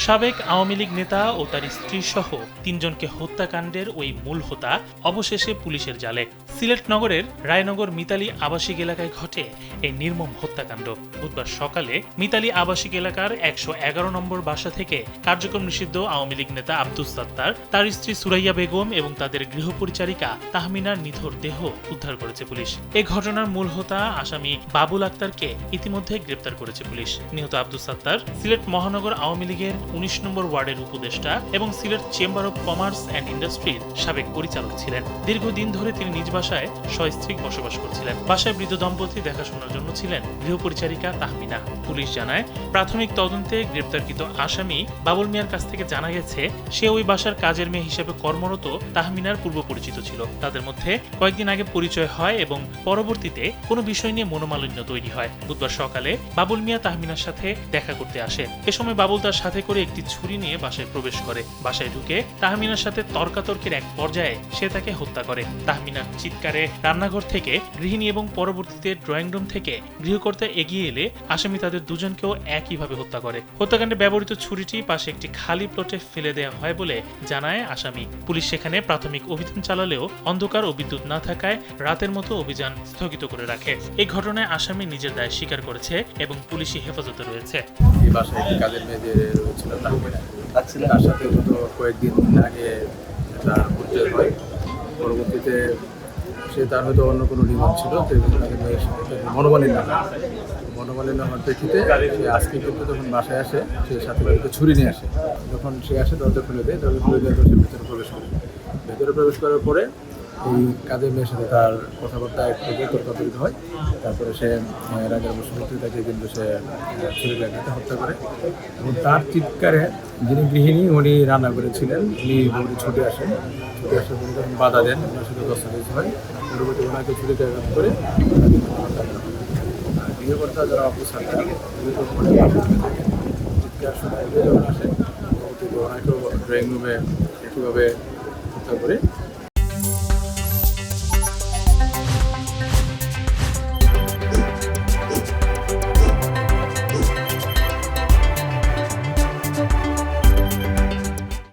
সাবেক আওয়ামী লীগ নেতা ও তার স্ত্রী সহ ৩ জনকে হত্যাকাণ্ডের ওই মূল হোতা অবশেষে পুলিশের জালে। সিলেট নগরের রায়নগর মিতালী আবাসিক এলাকায় ঘটে এই নির্মম হত্যাকাণ্ড। বুধবার সকালে মিতালী আবাসিক এলাকার ১১১ নম্বর বাসা থেকে কার্যক্রম নিষিদ্ধ আওয়ামী লীগ নেতা আব্দুস সাত্তার, তার স্ত্রী সুরাইয়া বেগম এবং তাদের গৃহপরিচারিকা তাহমিনার নিথর দেহ উদ্ধার করেছে পুলিশ। এই ঘটনার মূল হোতা আসামি বাবুল আক্তারকে ইতিমধ্যে গ্রেপ্তার করেছে পুলিশ। নিহত আব্দুস সাত্তার সিলেট মহানগর আওয়ামী লীগের ১৯ নম্বর ওয়ার্ডের উপদেষ্টা এবং Sylhet chamber of commerce and ইন্ডাস্ট্রির সাবেক পরিচালক ছিলেন। দীর্ঘদিন ধরে তিনি নিজ বাসায় সস্ত্রীক বসবাস করছিলেন। বাসায় বৃদ্ধ দম্পতি দেখাশোনার জন্য ছিলেন গৃহপরিচারিকা তাহমিনা। পুলিশ জানায়, প্রাথমিক তদন্তে গ্রেপ্তারকৃত আসামি বাবুল মিয়ার কাছ থেকে জানা গেছে সে ওই বাসার কাজের মেয়ে হিসেবে কর্মরত তাহমিনার পূর্ব পরিচিত ছিল। তাদের মধ্যে কয়েকদিন আগে পরিচয় হয় এবং পরবর্তীতে কোনো বিষয় নিয়ে মনোমালিন্য তৈরি হয়। বুধবার সকালে বাবুল মিয়া তাহমিনার সাথে দেখা করতে আসেন। এ সময় বাবুল তার সাথে করে একটি ছুরি নিয়ে বাসায় প্রবেশ করে। বাসায় ঢুকে তাহমিনার সাথে তর্কাতর্কির এক পর্যায়ে সে তাকে হত্যা করে। তাহমিনার চিৎকারে রান্নাঘর থেকে গৃহিণী এবং পরবর্তীতে ড্রয়িং রুম থেকে গৃহকর্তা এগিয়ে এলে আসামি তাদের দুজনকেও একইভাবে হত্যা করে। হত্যাকাণ্ডে ব্যবহৃত ছুরিটি পাশে একটি খালি প্লটে ফেলে দেওয়া হয় বলে জানায় আসামি। পুলিশ সেখানে প্রাথমিক অভিযান চালালেও অন্ধকার ও বিদ্যুৎ না থাকায় রাতের মতো অভিযান স্থগিত করে রাখে। এই ঘটনায় আসামি নিজের দায় স্বীকার করেছে এবং পুলিশি হেফাজতে রয়েছে। এই বাসায় একটি কাজের মেয়ে যে রয়েছিল তার সাথে গত কয়েকদিন আগে তার পরিচয় হয়। পরবর্তীতে সে তার হয়তো অন্য কোনো ডিমান্ড ছিল, তাকে মেয়ের সাথে মনোমালিন্য হওয়ার প্রেক্ষিতে সে আজকে কিন্তু যখন বাসায় আসে সে সাথে বাড়িতে ছুরি নিয়ে আসে। যখন সে আসে দরজা খুলে দেয়, দরজা খুলে দেওয়ার পর সে ভেতরে প্রবেশ করার পরে এই কাজের মেয়ের সাথে তার কথাবার্তা একটু তর্কাতর্কি হয়। তারপরে সে রাজার বসুমতী তাকে কিন্তু সে ছুরি লাগিয়ে হত্যা করে এবং তার চিৎকারে যিনি গৃহিণী উনি রান্না করেছিলেন, উনি ছুটে আসেন। আসার পরে যখন বাধা দেন ওনার সাথে দস্তাবেজ হয়। পরবর্তী ওনাকে ছুরিতে আঘাত করে গৃহকর্তা যারা আব্দুস সাত্তার চিৎকার শোনা যখন আসে, পরবর্তীতে ওনাকেও ড্রয়িং রুমে একইভাবে হত্যা করে